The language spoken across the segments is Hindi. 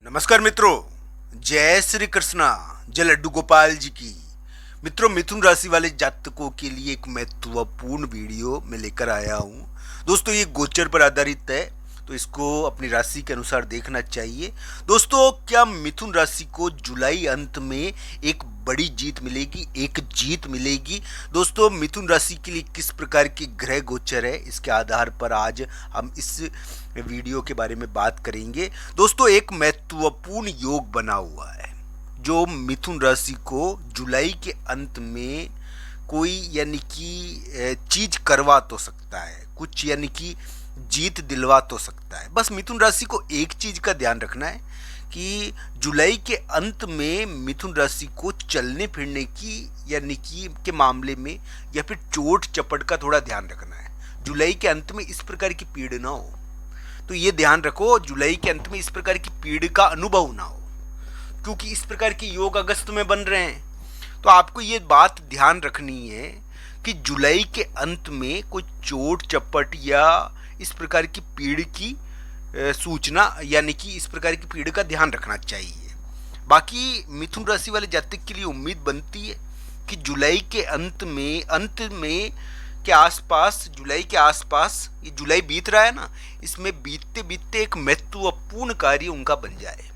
नमस्कार मित्रों, जय श्री कृष्णा। जय लड्डू गोपाल जी की। मित्रों, मिथुन राशि वाले जातकों के लिए एक महत्वपूर्ण वीडियो मैं लेकर आया हूँ। दोस्तों, ये गोचर पर आधारित है, तो इसको अपनी राशि के अनुसार देखना चाहिए। दोस्तों, क्या मिथुन राशि को जुलाई अंत में एक बड़ी जीत मिलेगी, एक जीत मिलेगी? दोस्तों, मिथुन राशि के लिए किस प्रकार की ग्रह गोचर है, इसके आधार पर आज हम इस वीडियो के बारे में बात करेंगे। दोस्तों, एक महत्वपूर्ण योग बना हुआ है जो मिथुन राशि को जुलाई के अंत में कोई यानी कि चीज करवा तो सकता है, कुछ यानी कि जीत दिलवा तो सकता है। बस मिथुन राशि को एक चीज का ध्यान रखना है कि जुलाई के अंत में मिथुन राशि को चलने फिरने की यानी कि के मामले में या फिर चोट चपट का थोड़ा ध्यान रखना है। जुलाई के अंत में इस प्रकार की पीड़ ना हो, तो ये ध्यान रखो जुलाई के अंत में इस प्रकार की पीड़ का अनुभव ना हो, क्योंकि इस प्रकार के योग अगस्त में बन रहे हैं। तो आपको ये बात ध्यान रखनी है कि जुलाई के अंत में कोई चोट चपट या इस प्रकार की पीड़ की सूचना यानी कि इस प्रकार की पीड़ का ध्यान रखना चाहिए। बाकी मिथुन राशि वाले जातक के लिए उम्मीद बनती है कि जुलाई के अंत में के आसपास, जुलाई के आसपास, ये जुलाई बीत रहा है ना, इसमें बीतते बीतते एक महत्वपूर्ण कार्य उनका बन जाए।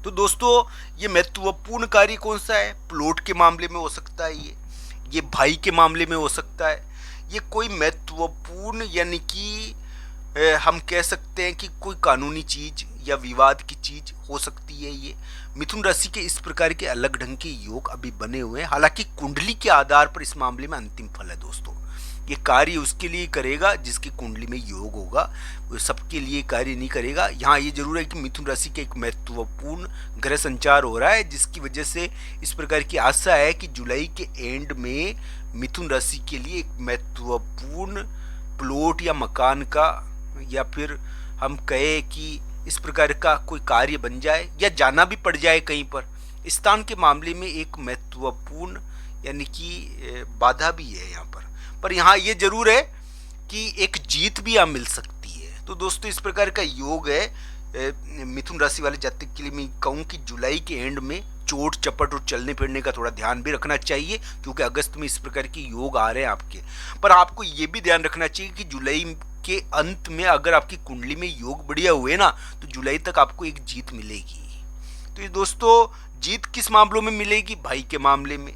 तो दोस्तों, ये महत्वपूर्ण कार्य कौन सा है? प्लॉट के मामले में हो सकता है, ये भाई के मामले में हो सकता है, ये कोई महत्वपूर्ण यानी कि हम कह सकते हैं कि कोई कानूनी चीज या विवाद की चीज हो सकती है। ये मिथुन राशि के इस प्रकार के अलग ढंग के योग अभी बने हुए हैं। हालांकि कुंडली के आधार पर इस मामले में अंतिम फल है। दोस्तों, ये कार्य उसके लिए करेगा जिसकी कुंडली में योग होगा, वो सबके लिए कार्य नहीं करेगा। यहाँ ये जरूर है कि मिथुन राशि के एक महत्वपूर्ण ग्रह संचार हो रहा है, जिसकी वजह से इस प्रकार की आशा है कि जुलाई के एंड में मिथुन राशि के लिए एक महत्वपूर्ण प्लॉट या मकान का, या फिर हम कहे कि इस प्रकार का कोई कार्य बन जाए या जाना भी पड़ जाए कहीं पर। स्थान के मामले में एक महत्वपूर्ण यानी कि बाधा भी है यहाँ पर यहाँ ये जरूर है कि एक जीत भी यहाँ मिल सकती है। तो दोस्तों, इस प्रकार का योग है मिथुन राशि वाले जातक के लिए। मैं कहूँ कि जुलाई के एंड में चोट चपट और चलने फिरने का थोड़ा ध्यान भी रखना चाहिए, क्योंकि अगस्त में इस प्रकार के योग आ रहे हैं आपके। पर आपको ये भी ध्यान रखना चाहिए कि जुलाई के अंत में अगर आपकी कुंडली में योग बढ़िया हुए ना, तो जुलाई तक आपको एक जीत मिलेगी। तो ये दोस्तों, जीत किस मामलों में मिलेगी? भाई के मामले में,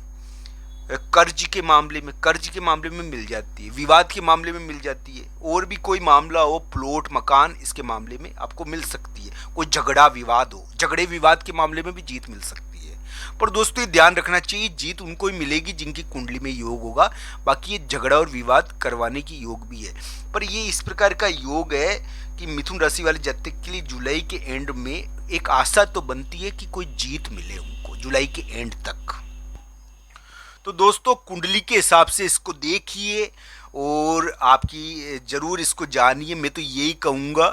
कर्ज के मामले में मिल जाती है, विवाद के मामले में मिल जाती है, और भी कोई मामला हो, प्लॉट मकान, इसके मामले में आपको मिल सकती है। कोई झगड़ा विवाद हो, झगड़े विवाद के मामले में भी जीत मिल सकती है। पर दोस्तों, ये ध्यान रखना चाहिए, जीत उनको ही मिलेगी जिनकी कुंडली में योग होगा। बाकी ये झगड़ा और विवाद करवाने की योग भी है। पर ये इस प्रकार का योग है कि मिथुन राशि वाले जातक के लिए जुलाई के एंड में एक आशा तो बनती है कि कोई जीत मिले उनको जुलाई के एंड तक। तो दोस्तों, कुंडली के हिसाब से इसको देखिए और आपकी जरूर इसको जानिए। मैं तो यही कहूँगा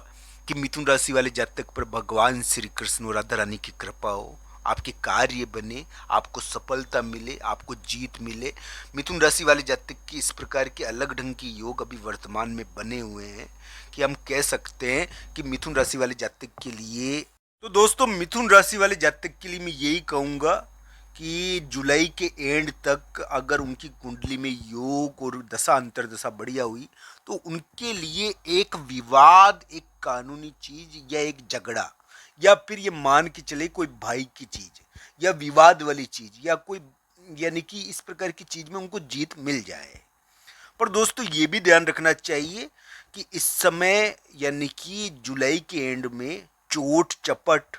कि मिथुन राशि वाले जातक पर भगवान श्री कृष्ण और राधा रानी की कृपा हो, आपके कार्य बने, आपको सफलता मिले, आपको जीत मिले। मिथुन राशि वाले जातक की इस प्रकार के अलग ढंग की योग अभी वर्तमान में बने हुए हैं कि हम कह सकते हैं कि मिथुन राशि वाले जातक के लिए, तो दोस्तों, मिथुन राशि वाले जातक के लिए मैं यही कहूँगा कि जुलाई के एंड तक अगर उनकी कुंडली में योग और दशा अंतरदशा बढ़िया हुई, तो उनके लिए एक विवाद, एक कानूनी चीज या एक झगड़ा, या फिर ये मान के चले कोई भाई की चीज या विवाद वाली चीज या कोई यानी कि इस प्रकार की चीज में उनको जीत मिल जाए। पर दोस्तों, ये भी ध्यान रखना चाहिए कि इस समय यानी कि जुलाई के एंड में चोट चपट,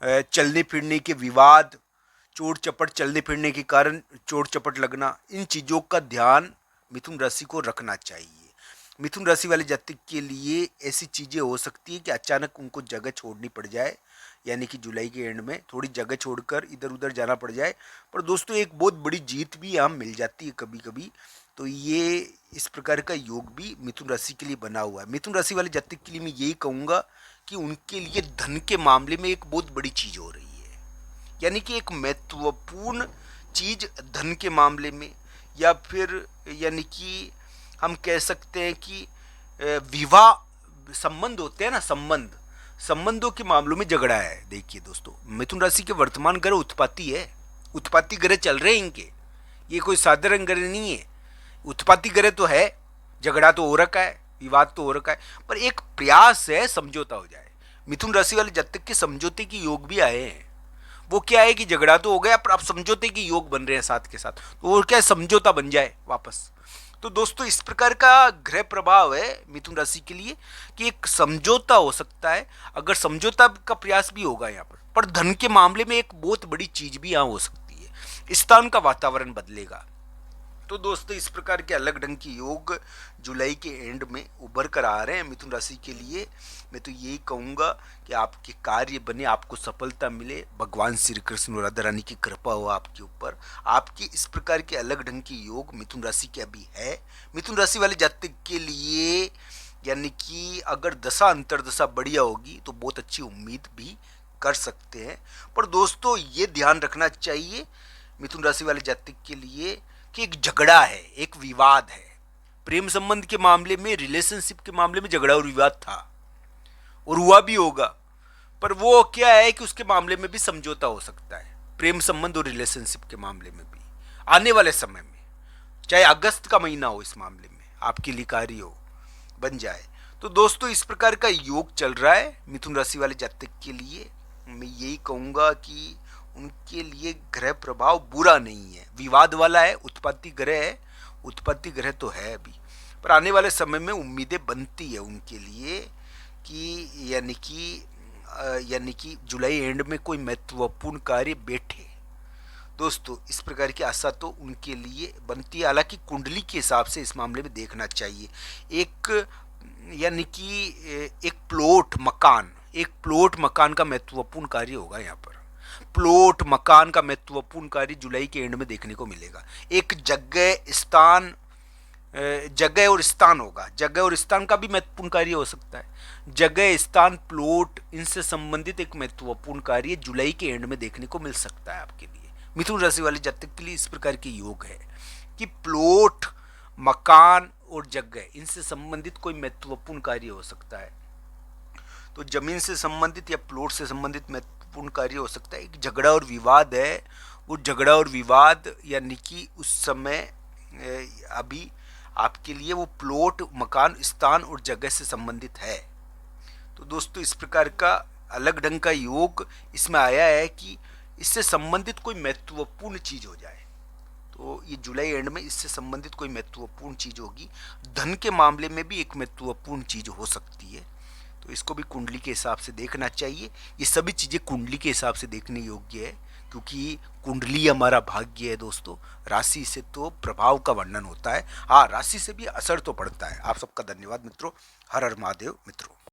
चलने फिरने के विवाद, चोट चपट चलने फिरने के कारण चोट चपट लगना, इन चीज़ों का ध्यान मिथुन राशि को रखना चाहिए। मिथुन राशि वाले जातक के लिए ऐसी चीज़ें हो सकती है कि अचानक उनको जगह छोड़नी पड़ जाए, यानी कि जुलाई के एंड में थोड़ी जगह छोड़कर इधर उधर जाना पड़ जाए। पर दोस्तों, एक बहुत बड़ी जीत भी यहाँ मिल जाती है कभी कभी। तो ये इस प्रकार का योग भी मिथुन राशि के लिए बना हुआ है। मिथुन राशि वाले जातक के लिए मैं यही कहूँगा कि उनके लिए धन के मामले में एक बहुत बड़ी चीज़ हो रही है, यानी कि एक महत्वपूर्ण चीज धन के मामले में, या फिर यानी कि हम कह सकते हैं कि विवाह संबंध होते हैं ना, संबंध, संबंधों के मामलों में झगड़ा है। देखिए दोस्तों, मिथुन राशि के वर्तमान ग्रह उत्पत्ति है, उत्पत्ति ग्रह चल रहे हैं इनके, ये कोई साधारण ग्रह नहीं है। उत्पत्ति ग्रह तो है, झगड़ा तो हो रखा है, विवाद तो हो रखा है, पर एक प्रयास है समझौता हो जाए। मिथुन राशि वाले जातक के समझौते के योग भी आए हैं। वो क्या है कि झगड़ा तो हो गया, पर अब समझौते के योग बन रहे हैं साथ के साथ, तो वो क्या है, समझौता बन जाए वापस। तो दोस्तों इस प्रकार का ग्रह प्रभाव है मिथुन राशि के लिए कि एक समझौता हो सकता है, अगर समझौता का प्रयास भी होगा यहाँ पर धन के मामले में एक बहुत बड़ी चीज भी यहाँ हो सकती है, स्थान का वातावरण बदलेगा। तो दोस्तों इस प्रकार के अलग ढंग के योग जुलाई के एंड में उभर कर आ रहे हैं मिथुन राशि के लिए। मैं तो यही कहूँगा कि आपके कार्य बने, आपको सफलता मिले, भगवान श्री कृष्ण और राधा रानी की कृपा हो आपके ऊपर। आपके इस प्रकार के अलग ढंग के योग मिथुन राशि के अभी है। मिथुन राशि वाले जातक के लिए यानी कि अगर दशा अंतरदशा बढ़िया होगी तो बहुत अच्छी उम्मीद भी कर सकते हैं। पर दोस्तों ये ध्यान रखना चाहिए मिथुन राशि वाले जातक के लिए कि एक झगड़ा है, एक विवाद है। प्रेम संबंध के मामले में, रिलेशनशिप के मामले में झगड़ा और विवाद था और हुआ भी होगा, पर वो क्या है कि उसके मामले में भी समझौता हो सकता है। प्रेम संबंध और रिलेशनशिप के मामले में भी आने वाले समय में, चाहे अगस्त का महीना हो, इस मामले में आपके लिए कार्य हो बन जाए। तो दोस्तों इस प्रकार का योग चल रहा है मिथुन राशि वाले जातक के लिए। मैं यही कहूँगा कि उनके लिए ग्रह प्रभाव बुरा नहीं है, विवाद वाला है, उत्पत्ति ग्रह है, उत्पत्ति ग्रह तो है अभी, पर आने वाले समय में उम्मीदें बनती है उनके लिए कि यानी कि जुलाई एंड में कोई महत्वपूर्ण कार्य बैठे। दोस्तों इस प्रकार की आशा तो उनके लिए बनती है, हालांकि कुंडली के हिसाब से इस मामले में देखना चाहिए। एक यानी कि एक प्लॉट मकान का महत्वपूर्ण कार्य होगा यहाँ पर। प्लॉट मकान का महत्वपूर्ण कार्य जुलाई के एंड में देखने को मिलेगा। एक जगह और स्थान होगा, जगह और स्थान का भी महत्वपूर्ण कार्य हो सकता है। जगह, स्थान, प्लॉट, इनसे संबंधित एक महत्वपूर्ण कार्य जुलाई के एंड में देखने को मिल सकता है आपके लिए। मिथुन राशि वाले जातक के लिए इस प्रकार के योग है कि प्लॉट, मकान और जगह, इनसे संबंधित कोई महत्वपूर्ण कार्य हो सकता है। तो जमीन से संबंधित या प्लॉट से संबंधित महत्वपूर्ण कार्य हो सकता है। एक झगड़ा और विवाद है, वो झगड़ा और विवाद यानी कि उस समय अभी आपके लिए वो प्लॉट, मकान, स्थान और जगह से संबंधित है। तो दोस्तों इस प्रकार का अलग ढंग का योग इसमें आया है कि इससे संबंधित कोई महत्वपूर्ण चीज हो जाए। तो ये जुलाई एंड में इससे संबंधित कोई महत्वपूर्ण चीज होगी। धन के मामले में भी एक महत्वपूर्ण चीज हो सकती है, तो इसको भी कुंडली के हिसाब से देखना चाहिए। ये सभी चीजें कुंडली के हिसाब से देखने योग्य है, क्योंकि कुंडली हमारा भाग्य है दोस्तों। राशि से तो प्रभाव का वर्णन होता है, हाँ राशि से भी असर तो पड़ता है। आप सबका धन्यवाद मित्रों। हर हर महादेव मित्रों।